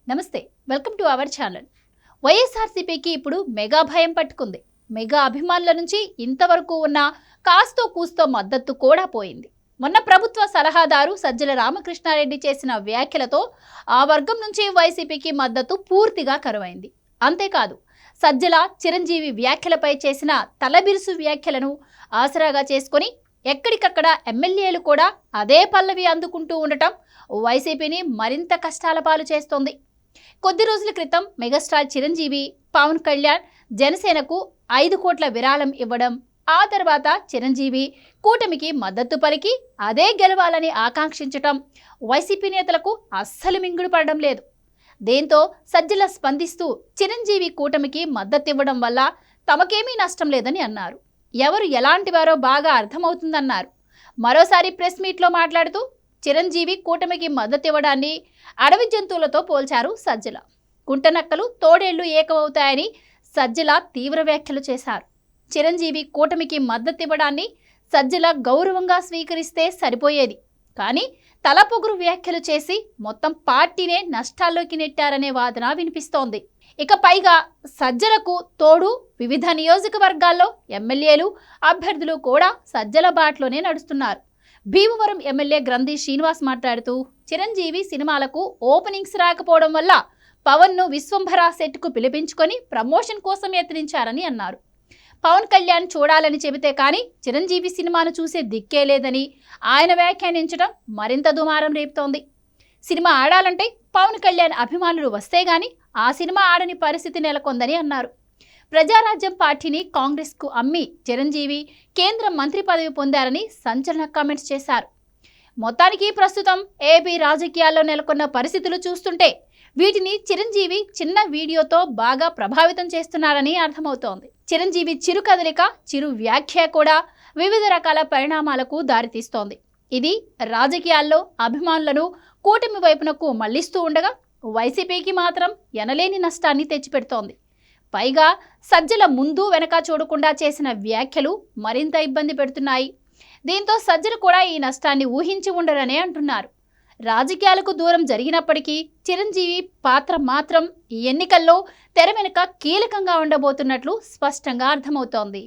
నమస్తే, welcome to our channel. వైఎస్ఆర్సీపీకి ఇప్పుడు మెగా భయం పట్టుకుంది. మెగా అభిమానుల నుంచి ఇంతవరకు ఉన్న కాస్తో కూస్తో మద్దతు కూడా పోయింది. మొన్న ప్రభుత్వ సలహాదారు సజ్జల రామకృష్ణారెడ్డి చేసిన వ్యాఖ్యలతో ఆ వర్గం నుంచి వైసీపీకి మద్దతు పూర్తిగా కరువైంది. అంతేకాదు, సజ్జల చిరంజీవి వ్యాఖ్యలపై చేసిన తలబిరుసు వ్యాఖ్యలను ఆసరాగా చేసుకొని ఎక్కడికక్కడ ఎమ్మెల్యేలు కూడా అదే పల్లవి అందుకుంటూ ఉండటం వైసీపీని మరింత కష్టాల పాలు చేస్తోంది. కొద్ది రోజుల క్రితం మెగాస్టార్ చిరంజీవి, పవన్ కళ్యాణ్ జనసేనకు 5 కోట్ల విరాళం ఇవ్వడం, ఆ తర్వాత చిరంజీవి కూటమికి మద్దతు పలికి అదే గెలవాలని ఆకాంక్షించటం వైసీపీ నేతలకు అస్సలు మింగుడు పడడం లేదు. దీంతో సజ్జల స్పందిస్తూ చిరంజీవి కూటమికి మద్దతు ఇవ్వడం వల్ల తమకేమీ నష్టం లేదని అన్నారు. ఎవరు ఎలాంటి వారో బాగా అర్థమవుతుందన్నారు. మరోసారి ప్రెస్ మీట్లో మాట్లాడుతూ చిరంజీవి కూటమికి మద్దతు ఇవ్వడాన్ని అడవి జంతువులతో పోల్చారు సజ్జల. కుంటనక్కలు తోడేళ్లు ఏకమవుతాయని సజ్జల తీవ్ర వ్యాఖ్యలు చేశారు. చిరంజీవి కూటమికి మద్దతు ఇవ్వడాన్ని సజ్జల గౌరవంగా స్వీకరిస్తే సరిపోయేది, కానీ తలపొగురు వ్యాఖ్యలు చేసి మొత్తం పార్టీనే నష్టాల్లోకి నెట్టారనే వాదన వినిపిస్తోంది. ఇక పైగా సజ్జలకు తోడు వివిధ నియోజకవర్గాల్లో ఎమ్మెల్యేలు, అభ్యర్థులు కూడా సజ్జల బాటలోనే నడుస్తున్నారు. భీమవరం ఎమ్మెల్యే గ్రంథి శ్రీనివాస్ మాట్లాడుతూ చిరంజీవి సినిమాలకు ఓపెనింగ్స్ రాకపోవడం వల్ల పవన్ను విశ్వంభర సెట్కు పిలిపించుకొని ప్రమోషన్ కోసం యత్నించారని అన్నారు. పవన్ కళ్యాణ్ చూడాలని చెబితే కానీ చిరంజీవి సినిమాను చూసే దిక్కే లేదని ఆయన వ్యాఖ్యానించడం మరింత దుమారం రేపుతోంది. సినిమా ఆడాలంటే పవన్ కళ్యాణ్ అభిమానులు వస్తే గాని ఆ సినిమా ఆడని పరిస్థితి నెలకొందని అన్నారు. ప్రజారాజ్యం పార్టీని కాంగ్రెస్కు అమ్మి చిరంజీవి కేంద్ర మంత్రి పదవి పొందారని సంచలన కామెంట్స్ చేశారు. మొత్తానికి ప్రస్తుతం ఏపీ రాజకీయాల్లో నెలకొన్న పరిస్థితులు చూస్తుంటే వీటిని చిరంజీవి చిన్న వీడియోతో బాగా ప్రభావితం చేస్తున్నారని అర్థమవుతోంది. చిరంజీవి చిరు కదలిక, చిరు వ్యాఖ్య కూడా వివిధ రకాల పరిణామాలకు దారితీస్తోంది. ఇది రాజకీయాల్లో అభిమానులను కూటమి వైపునకు మళ్లిస్తూ ఉండగా వైసీపీకి మాత్రం ఎనలేని నష్టాన్ని తెచ్చిపెడుతోంది. పైగా సజ్జల ముందు వెనక చూడకుండా చేసిన వ్యాఖ్యలు మరింత ఇబ్బంది పెడుతున్నాయి. దీంతో సజ్జలు కూడా ఈ నష్టాన్ని ఊహించి ఉండరనే అంటున్నారు. రాజకీయాలకు దూరం జరిగినప్పటికీ చిరంజీవి పాత్ర మాత్రం ఈ ఎన్నికల్లో తెర వెనుక కీలకంగా ఉండబోతున్నట్లు స్పష్టంగా అర్థమవుతోంది.